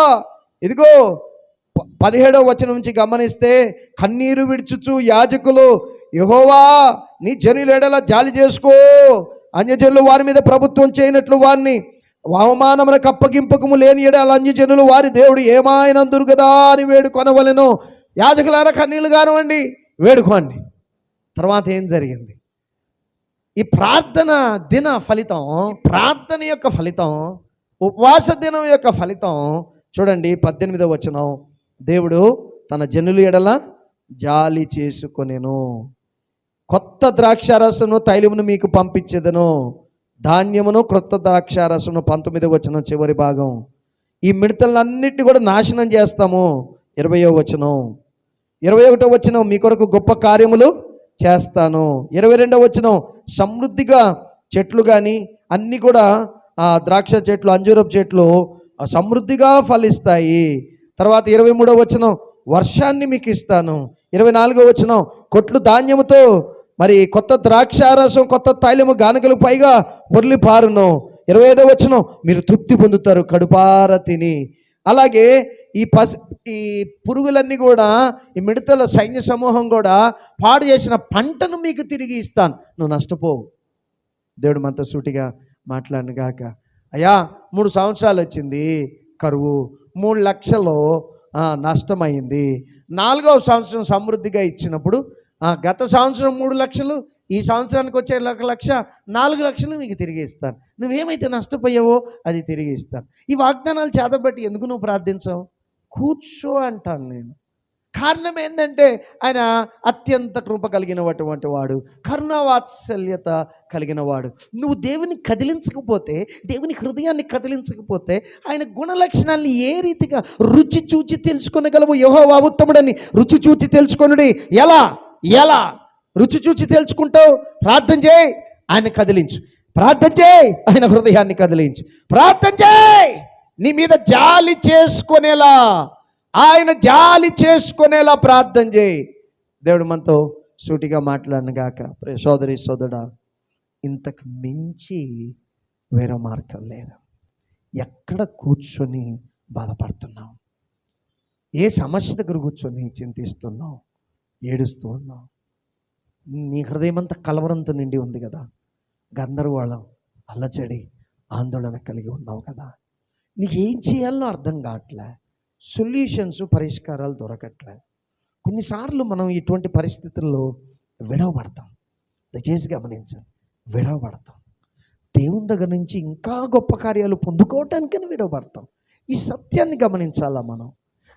ఇదిగో 17వ వచనం నుంచి గమనిస్తే, కన్నీరు విడుచుచు యాజకులు, యెహోవా నీ జనుల ఎడల జాలి చేసుకో, అన్యజనులు వారి మీద ప్రభుత్వం చేయనట్లు వారిని అవమానములకు అప్పగింపకము లేని ఎడల అన్యజనులు వారి దేవుడు ఏమాయనందురు కదా అని వేడుకొనవలెను. యాజకులారా కన్నీళ్లు గారవండి, వేడుకోండి. తర్వాత ఏం జరిగింది? ఈ ప్రార్థన దిన ఫలితం, ప్రార్థన యొక్క ఫలితం, ఉపవాస దినం యొక్క ఫలితం చూడండి. 18వ వచనం, దేవుడు తన జనుల ఎడల జాలి చేసుకొనెను, కొత్త ద్రాక్షారసమును తైలమును మీకు పంపించెదను, ధాన్యమును క్రొత్త ద్రాక్షారసమును. 19వ వచనం చివరి భాగం, ఈ మిడతలన్నిటిని కూడా నాశనం చేస్తాము. 20వ వచనం, 21వ వచనం, మీ కొరకు గొప్ప కార్యములు చేస్తాను. 22వ వచనం, సమృద్ధిగా చెట్లు కానీ అన్నీ కూడా ద్రాక్ష చెట్లు, అంజూరపు చెట్లు సమృద్ధిగా ఫలిస్తాయి. తర్వాత 23వ వచనం, వర్షాన్ని మీకు ఇస్తాను. 24వ వచనం, కొట్లు ధాన్యముతో మరి కొత్త ద్రాక్షారసం, కొత్త తైలము గానుగలకు పైగా పొర్లి పారును. 25వ వచనం, మీరు తృప్తి పొందుతారు కడుపార తిని. అలాగే ఈ పురుగులన్నీ కూడా, ఈ మిడతల సైన్య సమూహం కూడా పాడు చేసిన పంటను మీకు తిరిగి ఇస్తాను, నువ్వు నష్టపోవు. దేవుడు మనతో సూటిగా మాట్లాడిన గాక. అయ్యా 3 సంవత్సరాలు వచ్చింది కరువు, 3 లక్షలు నష్టమైంది. 4వ సంవత్సరం సమృద్ధిగా ఇచ్చినప్పుడు, గత సంవత్సరం 3 లక్షలు, ఈ సంవత్సరానికి వచ్చే 1 లక్ష, 4 లక్షలు మీకు తిరిగి ఇస్తాను, నువ్వేమైతే నష్టపోయావో అది తిరిగి ఇస్తాను. ఈ వాగ్దానాలు చేతబట్టి ఎందుకు నువ్వు ప్రార్థించావు? కూర్చో అంటాను నేను. కారణం ఏంటంటే ఆయన అత్యంత కృప కలిగినటువంటి వాడు, కరుణావాత్సల్యత కలిగిన వాడు. నువ్వు దేవుని కదిలించకపోతే, దేవుని హృదయాన్ని కదిలించకపోతే ఆయన గుణలక్షణాన్ని ఏ రీతిగా రుచి చూచి తెలుసుకొనగలవు? యెహోవా ఉత్తముడని రుచి చూచి తెలుసుకొనుడి. ఎలా ఎలా రుచి చూచి తెలుసుకుంటావు? ప్రార్థన చేయి, ఆయన కదిలించు. ప్రార్థన చేయి, ఆయన హృదయాన్ని కదిలించు. ప్రార్థన చేయి, నీ మీద జాలి చేసుకునేలా, ఆయన జాలి చేసుకునేలా ప్రార్థన చేయి. దేవుడు మనతో సూటిగా మాట్లాడిన గాక. సోదరి సోదరుడా, ఇంతకు మించి వేరే మార్గం లేదు. ఎక్కడ కూర్చొని బాధపడుతున్నావు? ఏ సమస్య దగ్గర కూర్చొని చింతిస్తున్నావు, ఏడుస్తూ ఉన్నావు? నీ హృదయం అంతా కలవరంతో నిండి ఉంది కదా, గందరగోళం, అల్లజడి, ఆందోళన కలిగి ఉన్నావు కదా. నీకు ఏం చేయాలో అర్థం కావట్లే, సొల్యూషన్స్, పరిష్కారాలు దొరకట్లే. కొన్నిసార్లు మనం ఇటువంటి పరిస్థితుల్లో విడవబడతాం. దయచేసి గమనించండి, విడవబడతాం. దేవుని దగ్గర నుంచి ఇంకా గొప్ప కార్యాలు పొందుకోవటానికని విడవబడతాం. ఈ సత్యాన్ని గమనించాలా మనం.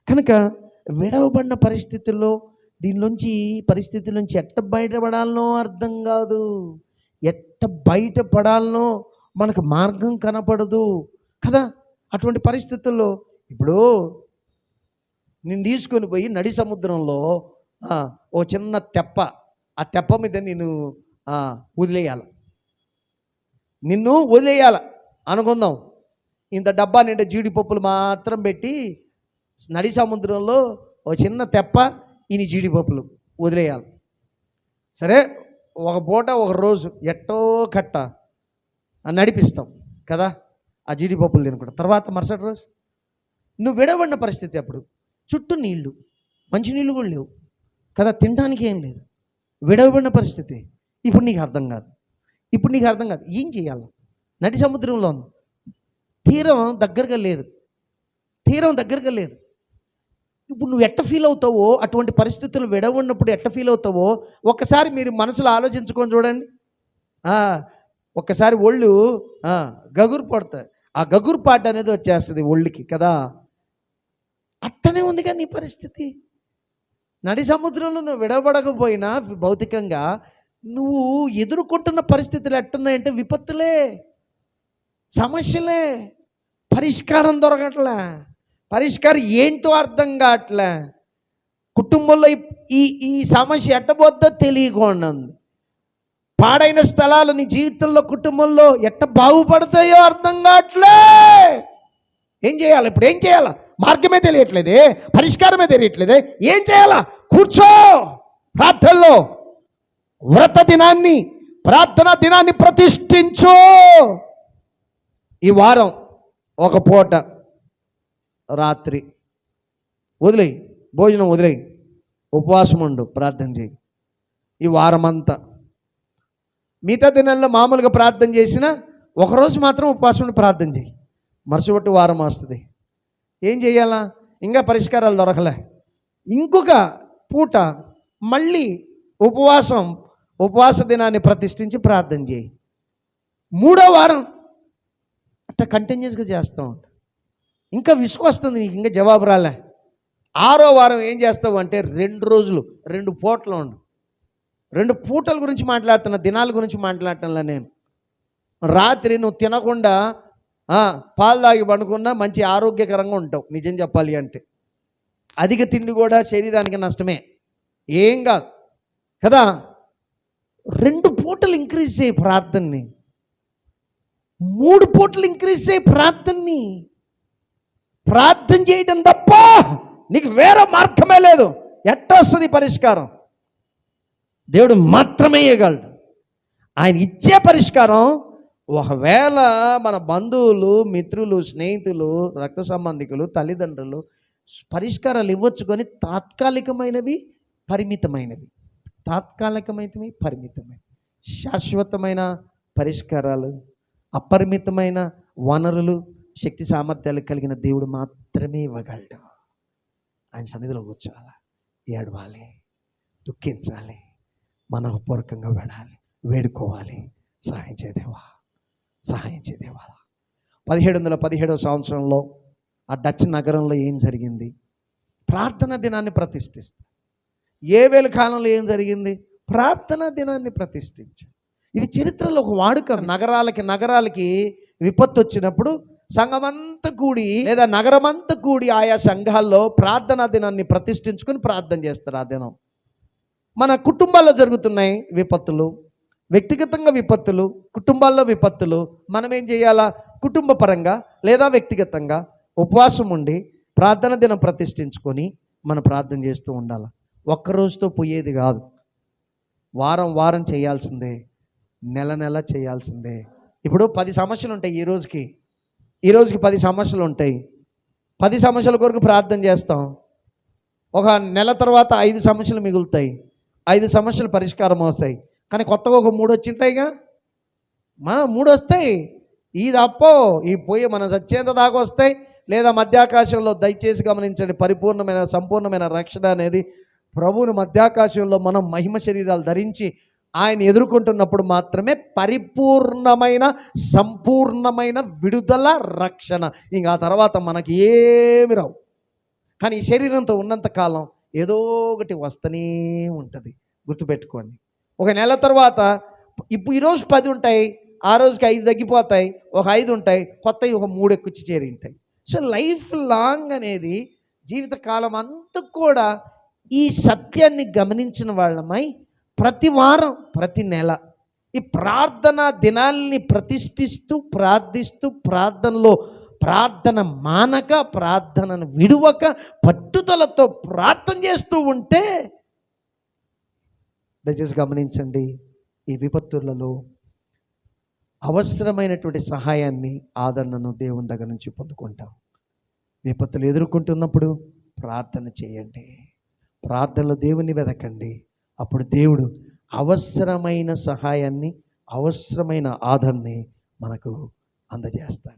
కనుక విడవబడిన పరిస్థితుల్లో పరిస్థితుల నుంచి ఎట్ట బయటపడాలనో అర్థం కాదు, ఎట్ట బయటపడాలనో మనకు మార్గం కనపడదు కదా. అటువంటి పరిస్థితుల్లో ఇప్పుడు నేను తీసుకొని పోయి నడి సముద్రంలో ఓ చిన్న తెప్ప, ఆ తెప్ప మీద నిన్ను నిన్ను వదిలేయాల అనుకుందాం. ఇంత డబ్బా నిండా జీడిపప్పులు మాత్రం పెట్టి నడి సముద్రంలో ఓ చిన్న తెప్ప, ఇన్ని జీడిపప్పులు వదిలేయాలి. సరే, ఒక పూట ఒక రోజు ఎట్టో కట్ట నడిపిస్తాం కదా ఆ జీడిపప్పులు తినకుండా. తర్వాత మరుసటి రోజు నువ్వు విడవడిన పరిస్థితి. అప్పుడు చుట్టూ నీళ్లు, మంచినీళ్ళు కూడా లేవు కదా, తినడానికి ఏం లేదు, విడవబడిన పరిస్థితి. ఇప్పుడు నీకు అర్థం కాదు. ఏం చేయాలి? నడి సముద్రంలో తీరం దగ్గరగా లేదు. ఇప్పుడు నువ్వు ఎట్ట ఫీల్ అవుతావో, అటువంటి పరిస్థితులు విడవడినప్పుడు ఎట్ట ఫీల్ అవుతావో ఒక్కసారి మీరు మనసులో ఆలోచించుకొని చూడండి. ఒక్కసారి ఒళ్ళు గగురు పడుతుంది. ఆ గగురు పాట అనేది వచ్చేస్తుంది ఒళ్ళుకి కదా. అట్టనే ఉంది కానీ నీ పరిస్థితి. నడి సముద్రంలో నువ్వు విడవబడకపోయినా భౌతికంగా నువ్వు ఎదుర్కొంటున్న పరిస్థితులు ఎట్టున్నాయంటే విపత్తులే, సమస్యలే, పరిష్కారం దొరకట్లే. పరిష్కారం ఏంటో అర్థం కావట్లే. కుటుంబంలో ఈ సమస్య ఎట్టబోద్దో తెలియకుండా ఉంది. పాడైన స్థలాలు నీ జీవితంలో, కుటుంబంలో ఎట్ట బాగుపడతాయో అర్థం కావట్లే. ఏం చేయాలి? ఇప్పుడు ఏం చేయాలా? మార్గమే తెలియట్లేదే, పరిష్కారమే తెలియట్లేదే. ఏం చేయాలా? కూర్చో, ప్రార్థనలో ప్రార్థనా దినాన్ని ప్రతిష్ఠించు. ఈ వారం ఒక పూట రాత్రి వదిలేయి, భోజనం వదిలేయి, ఉపవాసం ఉండు, ప్రార్థన చేయి. ఈ వారం అంతా మిగతా దినాల్లో మామూలుగా ప్రార్థన చేసినా ఒకరోజు మాత్రం ఉపవాసం ఉండి ప్రార్థన చేయి. మరుసటి వారం వస్తుంది. ఏం చేయాలా? ఇంకా పరిష్కారాలు దొరకలే. ఇంకొక పూట మళ్ళీ ఉపవాస దినాన్ని ప్రతిష్ఠించి ప్రార్థన చేయి. 3వ వారం అట్లా కంటిన్యూస్గా చేస్తూ ఉంటా. ఇంకా విసుగు వస్తుంది నీకు, ఇంకా జవాబు రాలే. 6వ వారం ఏం చేస్తావు అంటే 2 రోజులు 2 పూటలు ఉండు. 2 పూటల గురించి మాట్లాడుతున్నా, దినాల గురించి మాట్లాడటంలా నేను. రాత్రి నువ్వు తినకుండా పాలు తాగి పండుకున్నా మంచి ఆరోగ్యకరంగా ఉంటావు. నిజం చెప్పాలి అంటే అధిక తిండి కూడా శరీరానికి నష్టమే, ఏం కాదు కదా. 2 పూటలు ఇంక్రీజ్ చేయి ప్రార్థనని, 3 పూటలు ఇంక్రీజ్ చేయి ప్రార్థనని. ప్రార్థన చేయడం తప్ప నీకు వేరే మార్గమే లేదు. ఎట్లా వస్తుంది పరిష్కారం? దేవుడు మాత్రమే ఇవ్వగలడు. ఆయన ఇచ్చే పరిష్కారం ఒకవేళ మన బంధువులు, మిత్రులు, స్నేహితులు, రక్త సంబంధికులు, తల్లిదండ్రులు పరిష్కారాలు ఇవ్వచ్చు, కానీ తాత్కాలికమైనవి, పరిమితమైనవి. శాశ్వతమైన పరిష్కారాలు, అపరిమితమైన వనరులు, శక్తి సామర్థ్యాలు కలిగిన దేవుడు మాత్రమే ఇవ్వగలడు. ఆయన సన్నిధిలో కూర్చోవాలి, ఏడవాలి, దుఃఖించాలి, మనఃపూర్వకంగా వేడుకోవాలి. సహాయం చేయదేవా. 1717వ సంవత్సరంలో ఆ డచ్ నగరంలో ఏం జరిగింది? ప్రార్థన దినాన్ని ప్రతిష్ఠిస్తారు. ఏబేలు కాలంలో ఏం జరిగింది? ప్రార్థనా దినాన్ని ప్రతిష్ఠించారు. ఇది చరిత్రలో ఒక వాడుక. నగరాలకి విపత్తు వచ్చినప్పుడు సంఘమంతా కూడి లేదా నగరమంతా కూడి ఆయా సంఘాల్లో ప్రార్థనా దినాన్ని ప్రతిష్ఠించుకొని ప్రార్థన చేస్తారు. ఆ దినం మన కుటుంబాల్లో జరుగుతున్నాయి విపత్తులు, వ్యక్తిగతంగా విపత్తులు, కుటుంబాల్లో విపత్తులు. మనం ఏం చేయాలా? కుటుంబ పరంగా లేదా వ్యక్తిగతంగా ఉపవాసం ఉండి ప్రార్థన దినం ప్రతిష్ఠించుకొని మనం ప్రార్థన చేస్తూ ఉండాలి. ఒక్కరోజుతో పోయేది కాదు. వారం వారం చేయాల్సిందే, నెల నెల చేయాల్సిందే. ఇప్పుడు 10 సమస్యలు ఉంటాయి. ఈ రోజుకి 10 సమస్యలు ఉంటాయి. 10 సమస్యల కొరకు ప్రార్థన చేస్తాం. ఒక నెల తర్వాత 5 సమస్యలు మిగులుతాయి. 5 సమస్యలు పరిష్కారం అవుతాయి. కానీ కొత్తగా ఒక 3 వచ్చింటాయిగా. మనం 3 వస్తాయి. ఈ తప్పో ఈ పోయి మనం సత్యంత దాకా వస్తాయి. లేదా మధ్యాకాశంలో దయచేసి గమనించండి, సంపూర్ణమైన రక్షణ అనేది ప్రభువుని మధ్యాకాశంలో మనం మహిమ శరీరాలు ధరించి ఆయన ఎదుర్కొంటున్నప్పుడు మాత్రమే పరిపూర్ణమైన సంపూర్ణమైన విడుదల, రక్షణ. ఇంకా ఆ తర్వాత మనకి ఏమి రావు. కానీ ఈ శరీరంతో ఉన్నంత కాలం ఏదో ఒకటి వస్తూనే ఉంటుంది. గుర్తుపెట్టుకోండి. ఒక నెల తర్వాత ఈరోజు 10 ఉంటాయి, ఆ రోజుకి 5 తగ్గిపోతాయి, ఒక 5 ఉంటాయి, కొత్తవి ఒక 3 ఎక్కుచ్చి చేరి ఉంటాయి. సో లైఫ్ లాంగ్ అనేది జీవితకాలం అంతా కూడా ఈ సత్యాన్ని గమనించిన వాళ్ళమై ప్రతి వారం ప్రతి నెల ఈ ప్రార్థనా దినాల్ని ప్రతిష్ఠిస్తూ ప్రార్థిస్తూ ప్రార్థన మానక, ప్రార్థనను విడువక, పట్టుదలతో ప్రార్థన చేస్తూ ఉంటే దయచేసి గమనించండి, ఈ విపత్తులలో అవసరమైనటువంటి సహాయాన్ని, ఆదరణను దేవుని దగ్గర నుంచి పొందుకుంటాం. విపత్తులు ఎదుర్కొంటున్నప్పుడు ప్రార్థన చేయండి, ప్రార్థనలో దేవుని వెదకండి. అప్పుడు దేవుడు అవసరమైన సహాయాన్ని, అవసరమైన ఆదరణని మనకు అందజేస్తాడు.